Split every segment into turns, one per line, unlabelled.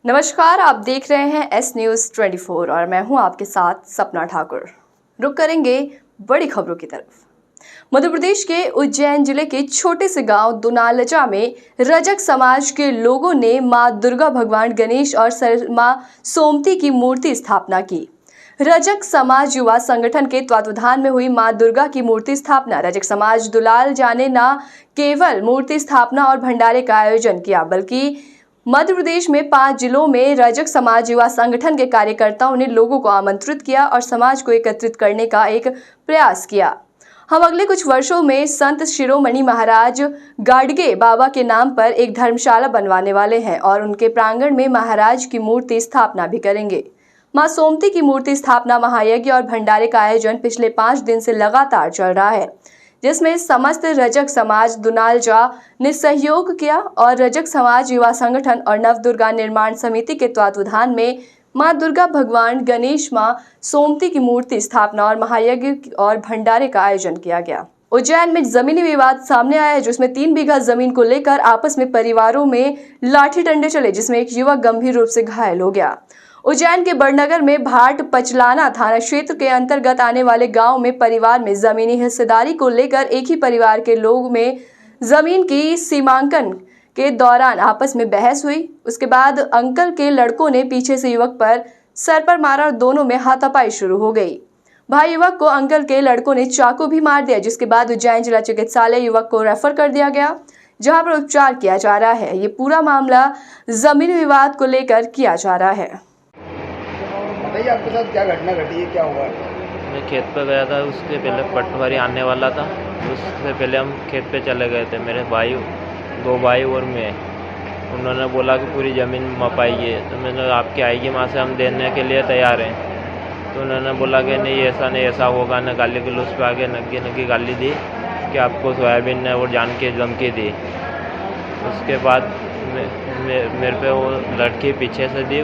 नमस्कार, आप देख रहे हैं एस न्यूज़ 24 और मैं हूं आपके साथ सपना ठाकुर। रुक करेंगे बड़ी खबरों की तरफ। मध्य प्रदेश के उज्जैन जिले के छोटे से गांव दुनालचा में रजक समाज के लोगों ने मां दुर्गा, भगवान गणेश और मां सोमती की मूर्ति स्थापना की। रजक समाज युवा संगठन के तत्वावधान में हुई मां दुर्गा की मूर्ति स्थापना। रजक समाज दुलालचा ने न केवल मूर्ति स्थापना और भंडारे का आयोजन किया, बल्कि मध्य प्रदेश में 5 जिलों में रजक समाज युवा संगठन के कार्यकर्ताओं ने लोगों को आमंत्रित किया और समाज को एकत्रित करने का एक प्रयास किया। हम अगले कुछ वर्षों में संत शिरोमणि महाराज गाडगे बाबा के नाम पर एक धर्मशाला बनवाने वाले हैं और उनके प्रांगण में महाराज की मूर्ति स्थापना भी करेंगे। मां सोमती की मूर्ति स्थापना, महायज्ञ और भंडारे का आयोजन पिछले 5 दिन से लगातार चल रहा है, जिसमें समस्त रजक समाज दुनालचा ने सहयोग किया और रजक समाज युवा संगठन और नवदुर्गा निर्माण समिति के तत्वावधान में मां दुर्गा, भगवान गणेश, मां सोमती की मूर्ति स्थापना और महायज्ञ और भंडारे का आयोजन किया गया। उज्जैन में जमीनी विवाद सामने आया है, जिसमें 3 बीघा जमीन को लेकर आपस में परिवारों में लाठी डंडे चले, जिसमें एक युवक गंभीर रूप से घायल हो गया। उज्जैन के बड़नगर में भाट पचलाना थाना क्षेत्र के अंतर्गत आने वाले गांव में परिवार में जमीनी हिस्सेदारी को लेकर एक ही परिवार के लोगों में जमीन की सीमांकन के दौरान आपस में बहस हुई। उसके बाद अंकल के लड़कों ने पीछे से युवक पर सर पर मारा और दोनों में हाथापाई शुरू हो गई। भाई युवक को अंकल के लड़कों ने चाकू भी मार दिया, जिसके बाद उज्जैन जिला चिकित्सालय युवक को रेफर कर दिया गया, जहां पर उपचार किया जा रहा है। ये पूरा मामला जमीनी विवाद को लेकर किया जा रहा है।
बताइए आपके साथ क्या घटना घटी है, क्या हुआ?
मैं खेत पे गया था, उसके पहले पटवारी आने वाला था। उससे पहले हम खेत पे चले गए थे, मेरे भाई, 2 भाई और मैं। उन्होंने बोला कि पूरी ज़मीन मपाइए, तो मैंने आपकी आएगी माँ से हम देने के लिए तैयार हैं। तो उन्होंने बोला कि नहीं ऐसा नहीं, ऐसा होगा ना। गाली गलौज पे आगे नग्गी गाली दी कि आपको सोयाबीन ने और जान के धमकी दी। उसके बाद मेरे पे वो लड़की पीछे से दी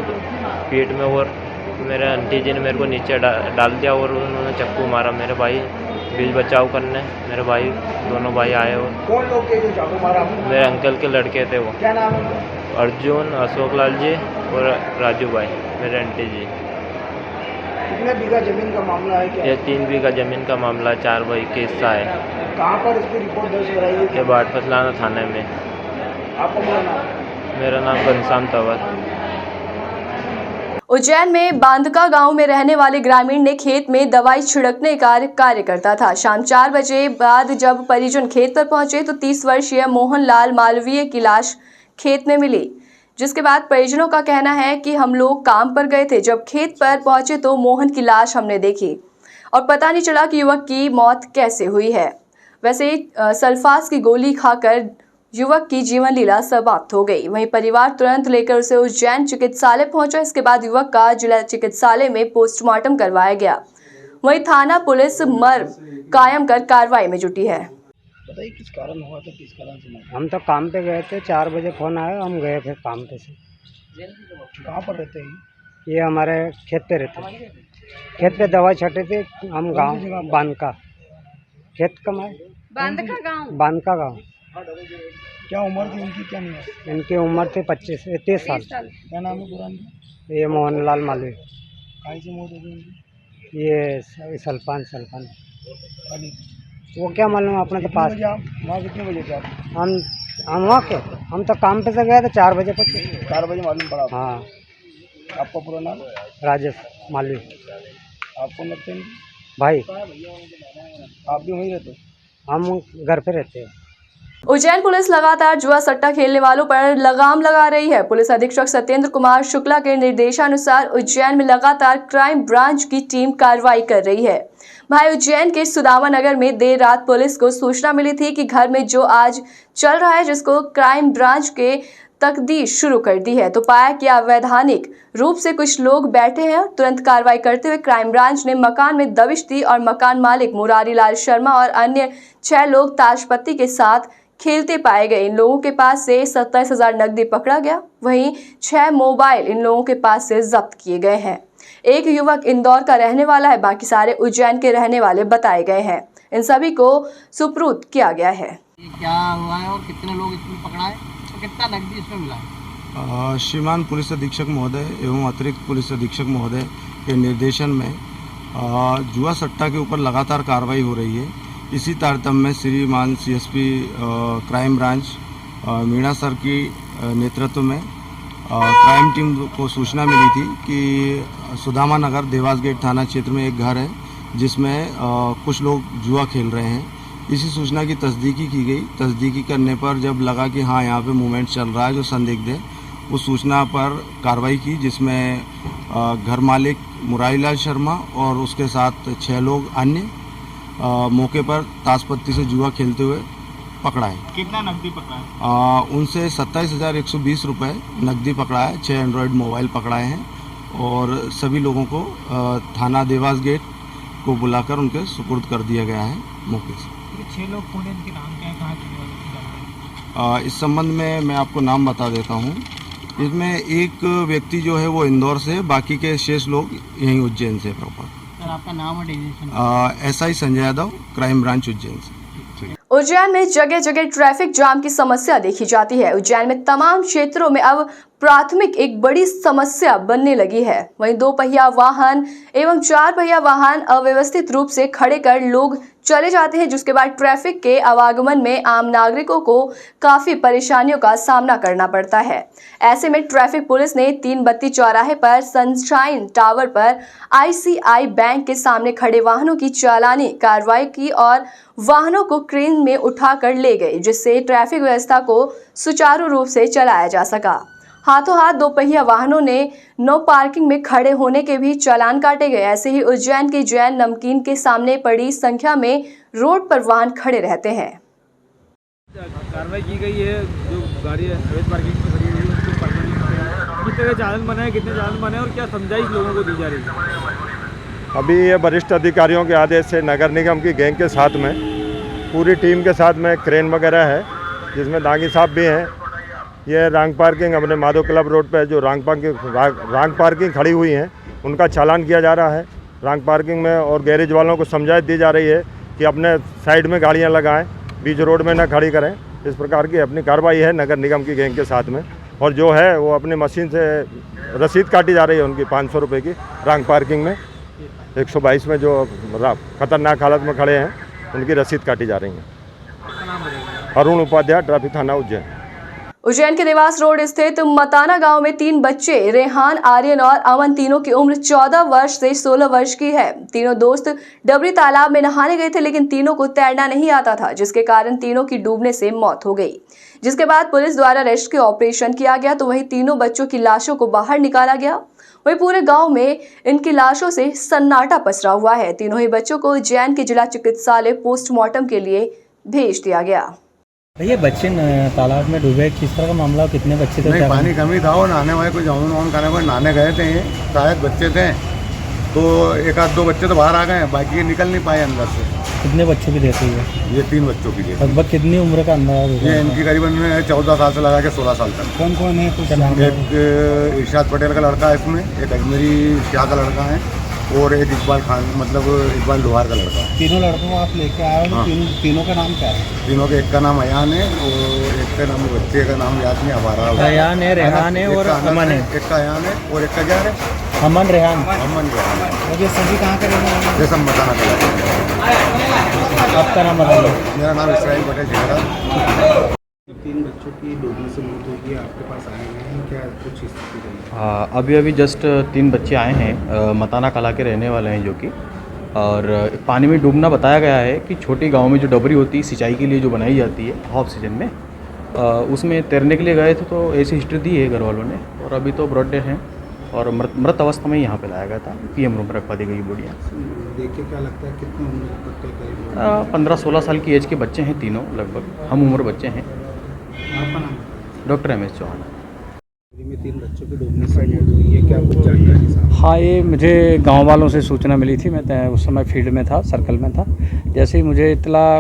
पीठ में, और मेरे आंटी जी ने मेरे को नीचे डाल दिया और उन्होंने चाकू मारा। मेरे भाई बीच बचाव करने, मेरे भाई दोनों भाई आए। और
कौन लोग थे जो चाकू मारा आपको?
मेरे अंकल के लड़के थे वो।
क्या नाम है उनका?
अर्जुन, अशोक लाल जी और राजू भाई, मेरे आंटी जी।
कितने बीघा जमीन का मामला है? क्या
ये 3 बीघा जमीन का मामला, 4 भाई का हिस्सा है।
कहाँ पर इसकी रिपोर्ट दर्ज कराई है?
ये भाट पचलाना थाने में।
आपका पूरा नाम?
मेरा नाम घनश्याम तंवर।
उज्जैन में बांधका गांव में रहने वाले ग्रामीण ने खेत में दवाई छिड़कने का कार्य करता था। शाम 4 बजे बाद जब परिजन खेत पर पहुंचे तो 30 वर्षीय मोहनलाल मालवीय की लाश खेत में मिली, जिसके बाद परिजनों का कहना है कि हम लोग काम पर गए थे, जब खेत पर पहुंचे तो मोहन की लाश हमने देखी और पता नहीं चला कि युवक की मौत कैसे हुई है। वैसे सल्फास की गोली खाकर युवक की जीवन लीला समाप्त हो गई। वहीं परिवार तुरंत लेकर उसे उज्जैन चिकित्सालय पहुंचा। इसके बाद युवक का जिला चिकित्सालय में पोस्टमार्टम करवाया गया। वहीं थाना पुलिस मर्ग कायम कर कार्रवाई में जुटी है।
बताइए किस कारण हुआ था, किस कारण से मारा?
हम तो काम पे गए थे, 4 बजे फ़ोन आया, हम गए फिर काम पे से।
कहाँ पर रहते हैं?
ये हमारे खेत पे रहते, खेत पे दवाई छटे थे। हम गांव बांधका, खेत कमाए बांधका गांव।
क्या उम्र थी उनकी, क्या नहीं है?
इनकी उम्र थी 30 साल।
क्या नाम है पुरानी?
ये मोहनलाल मालवीय।
कहीं से मौत हो गई उनकी?
ये सल्फान
अली।
वो क्या मालूम, अपने तो पास।
वहाँ कितने बजे थे आप?
हम वहाँ के, हम तो काम पे से गए थे, 4 बजे पहुँचे।
4 बजे मालूम पड़ा?
हाँ।
आपका पूरा नाम?
राजेश मालवीय।
आप कौन लगते हैं?
भाई
आप भी वहीं रहते?
हम घर पे रहते हैं।
उज्जैन पुलिस लगातार जुआ सट्टा खेलने वालों पर लगाम लगा रही है। पुलिस अधीक्षक सत्येंद्र कुमार शुक्ला के निर्देशानुसार उज्जैन में लगातार क्राइम ब्रांच की टीम कार्रवाई कर रही है। भाई उज्जैन के सुदामा नगर में देर रात पुलिस को सूचना मिली थी कि घर में जो आज चल रहा है, जिसको क्राइम ब्रांच के तफ्तीश शुरू कर दी है, तो पाया कि अवैधानिक रूप से कुछ लोग बैठे हैं। तुरंत कार्रवाई करते हुए क्राइम ब्रांच ने मकान में दबिश दी और मकान मालिक मुरारी लाल शर्मा और अन्य 6 लोग ताशपत्ती के साथ खेलते पाए गए। इन लोगों के पास से 27,000 नकदी पकड़ा गया। वहीं 6 मोबाइल इन लोगों के पास से जब्त किए गए हैं। एक युवक इंदौर का रहने वाला है, बाकी सारे उज्जैन के रहने वाले बताए गए हैं। इन सभी को सुपुर्द किया गया है।
क्या हुआ है और कितने लोग इसमें पकड़ा है और कितना नकदी इसमें मिला है? श्रीमान पुलिस अधीक्षक महोदय एवं अतिरिक्त पुलिस अधीक्षक महोदय के निर्देशन में जुआ सट्टा के ऊपर लगातार कार्रवाई हो रही है। इसी तारतम्य में श्रीमान CSP crime branch Meena sir की नेतृत्व में क्राइम टीम को सूचना मिली थी कि सुदामा नगर देवास गेट थाना क्षेत्र में एक घर है जिसमें कुछ लोग जुआ खेल रहे हैं। इसी सूचना की तस्दीकी की गई। तस्दीकी करने पर जब लगा कि हाँ यहाँ पे मूवमेंट चल रहा है जो संदिग्ध है, उस सूचना पर कार्रवाई की जिसमें घर मालिक मुरारीलाल शर्मा और उसके साथ 6 लोग अन्य मौके पर ताशपत्ती से जुआ खेलते हुए पकड़ा है।
कितना नकदी पकड़ा है?
उनसे 27,120 रुपये नकदी पकड़ा है, 6 एंड्रॉयड मोबाइल पकड़ाए हैं और सभी लोगों को थाना देवास गेट को बुलाकर उनके सुपुर्द कर दिया गया है मौके से।
6 लोग कौन हैं, इनके नाम क्या है, कहाँ के?
इस संबंध में मैं आपको नाम बता देता हूँ। इसमें एक व्यक्ति जो है वो इंदौर से, बाकी के शेष लोग यहीं उज्जैन से प्रॉपर।
सर आपका नाम और designation?
SI Sanjay Yadav, crime branch Ujjain से।
उज्जैन में जगह जगह ट्रैफिक जाम की समस्या देखी जाती है। उज्जैन में तमाम क्षेत्रों में अब प्राथमिक एक बड़ी समस्या बनने लगी है। वहीं 2 पहिया वाहन एवं 4 पहिया वाहन अव्यवस्थित रूप से खड़े कर लोग चले जाते हैं, जिसके बाद ट्रैफिक के आवागमन में आम नागरिकों को काफी परेशानियों का सामना करना पड़ता है। ऐसे में ट्रैफिक पुलिस ने 3 बत्ती चौराहे पर सनशाइन टावर पर ICI बैंक के सामने खड़े वाहनों की चालानी कार्रवाई की और वाहनों को क्रेन में उठाकर ले गए, जिससे ट्रैफिक व्यवस्था को सुचारू रूप से चलाया जा सका। हाथों हाथ 2 पहिया वाहनों ने नो पार्किंग में खड़े होने के भी चालान काटे गए। ऐसे ही उज्जैन के जैन नमकीन के सामने बड़ी संख्या में रोड पर वाहन खड़े रहते हैं।
कार्रवाई की गई है, जो गाड़ी अवैध पार्किंग में खड़ी हुई है उसको पार्किंग में कितने चालान बनाए, कितने चालान बनाए और क्या समझाइश लोगों को दी जा रही है?
अभी ये वरिष्ठ अधिकारियों के आदेश से नगर निगम की गैंग के साथ में पूरी टीम के साथ में क्रेन वगैरह है, जिसमें दागी साहब भी हैं। ये रॉन्ग पार्किंग अपने माधव क्लब रोड पे जो रॉन्ग पार्किंग खड़ी हुई हैं उनका चालान किया जा रहा है रॉन्ग पार्किंग में, और गैरेज वालों को समझाइश दी जा रही है कि अपने साइड में गाड़ियां लगाएं, बीच रोड में ना खड़ी करें। इस प्रकार की अपनी कार्रवाई है नगर निगम की गैंग के साथ में। और जो है वो अपनी मशीन से रसीद काटी जा रही है उनकी 500 रुपये की रॉन्ग पार्किंग में। 122 में जो खतरनाक हालत में खड़े हैं उनकी रसीद काटी जा रही है। अरुण उपाध्याय, ट्रैफिक थाना उज्जैन।
उज्जैन के देवास रोड स्थित मताना गांव में 3 बच्चे रेहान, आर्यन और अमन, तीनों की उम्र 14 वर्ष से 16 वर्ष की है। तीनों दोस्त डबरी तालाब में नहाने गए थे, लेकिन तीनों को तैरना नहीं आता था, जिसके कारण तीनों की डूबने से मौत हो गई। जिसके बाद पुलिस द्वारा रेस्क्यू ऑपरेशन किया गया तो वहीं तीनों बच्चों की लाशों को बाहर निकाला गया। वहीं पूरे गांव में इनकी लाशों से सन्नाटा पसरा हुआ है। तीनों ही बच्चों को उज्जैन के जिला चिकित्सालय पोस्टमार्टम के लिए भेज दिया गया।
भैया बच्चे तालाब में डूबे, किस तरह का मामला, कितने बच्चे थे?
नहीं, पानी कमी था और नहाने वाले कुछ जामुन वामुन खाने वाले नहाने गए थे, शायद बच्चे थे तो 1-2 बच्चे तो बाहर आ गए, बाकी निकल नहीं पाए अंदर से।
कितने बच्चों की डेथ हुई है?
ये 3 बच्चों की डेथ।
लगभग कितनी उम्र का अंदाजा?
ये इनकी करीबन 14 साल से लगा के 16 साल तक।
कौन कौन है? कुछ नाम?
एक इरशाद पटेल का लड़का है इसमें, एक अजमेरी शाह का लड़का है और एक इकबाल खान मतलब इकबाल लोहार का लड़का है।
तीनों लड़कों को आप लेके आए हो?
हाँ।
तीनों का नाम क्या है?
तीनों के एक का नाम अयान है और एक का नाम बच्चे का नाम याद नहीं, हमारा
अयान है, रेहान है और अमन है।
एक का अयान है और एक का क्या है?
अमन, रेहान।
अमन रेहान है।
और ये सभी कहाँ के रहने वाले हैं?
ये सब बताना पड़ेगा।
आपका नाम बता दो।
मेरा नाम इसराइल पटेल झेरा।
3 बच्चों की डूबने से मौत हुई है, आपके पास आए हैं, क्या कुछ स्थिति रही?
अभी जस्ट 3 बच्चे आए हैं, मताना कला के रहने वाले हैं जो कि, और पानी में डूबना बताया गया है कि छोटी गांव में जो डबरी होती है सिंचाई के लिए जो बनाई जाती है ऑफ सीजन में, उसमें तैरने के लिए गए थे तो ऐसी हिस्ट्री दी है घर वालों ने, और अभी तो ब्रॉड डेथ हैं और मृत अवस्था में यहाँ पे लाया गया था। PM रूम रखवा दी गई बोडियाँ।
देख के क्या लगता है कितनी उम्र तक के करीब?
15-16 साल की एज के बच्चे हैं तीनों, लगभग हम उम्र बच्चे हैं।
आपका नाम?
Doctor MS Chauhan.
में 3 बच्चों की डूबने से मौत हुई है, क्या कुछ जानकारी साहब?
हाँ, ये मुझे गांव वालों से सूचना मिली थी। मैं उस समय फील्ड में था, सर्कल में था। जैसे ही मुझे इतला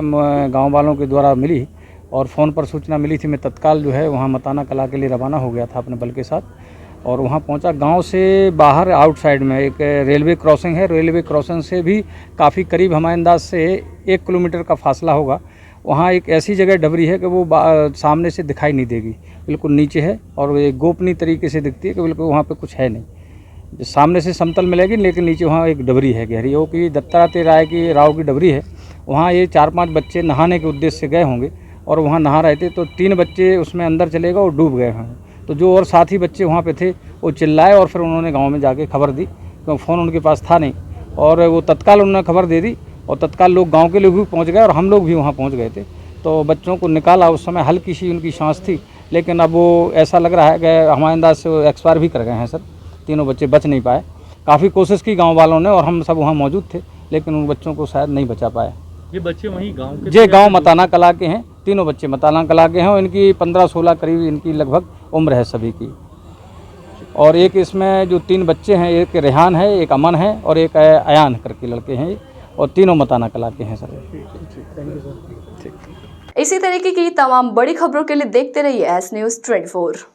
गांव वालों के द्वारा मिली और फ़ोन पर सूचना मिली थी, मैं तत्काल जो है वहाँ मताना कला के लिए रवाना हो गया था अपने बल के साथ, और वहाँ पहुँचा। गांव से बाहर आउटसाइड में एक रेलवे क्रॉसिंग है, रेलवे क्रॉसिंग से भी काफ़ी करीब हमारे अंदाज से 1 किलोमीटर का फासला होगा। वहाँ एक ऐसी जगह डबरी है कि वो सामने से दिखाई नहीं देगी, बिल्कुल नीचे है और वो एक गोपनीय तरीके से दिखती है कि बिल्कुल वहाँ पे कुछ है नहीं। सामने से समतल मिलेगी लेकिन नीचे वहाँ एक डबरी है गहरी, वो कि दत्तात्रेय राव की डबरी है। वहाँ ये 4-5 बच्चे नहाने के उद्देश्य से गए होंगे और वहाँ नहा रहे थे, तो 3 बच्चे उसमें अंदर चले गए और डूब गए हैं। तो जो और साथी बच्चे वहाँ पे थे वो चिल्लाए और फिर उन्होंने गाँव में जाके खबर दी, क्योंकि फ़ोन उनके पास था नहीं, और वो तत्काल उन्होंने खबर दे दी और तत्काल लोग, गांव के लोग भी पहुंच गए और हम लोग भी वहां पहुंच गए थे। तो बच्चों को निकाला, उस समय हल्की सी उनकी सांस थी, लेकिन अब वो ऐसा लग रहा है कि हमारे अंदाज से वो एक्सपायर भी कर गए हैं सर। तीनों बच्चे बच नहीं पाए। काफ़ी कोशिश की गाँव वालों ने और हम सब वहाँ मौजूद थे, लेकिन उन बच्चों को शायद नहीं बचा पाए।
ये बच्चे वहीं गांव के?
ये गाँव मताना कला के हैं, तीनों बच्चे मताना कला के हैं और इनकी 15-16 करीब इनकी लगभग उम्र है सभी की। और एक इसमें जो 3 बच्चे हैं, एक रेहान है, एक अमन है और एक अयान करके लड़के हैं, और तीनों मताना कला के हैं सर।
Thank you sir.
इसी तरीके की तमाम बड़ी खबरों के लिए देखते रहिए एस न्यूज़ 24।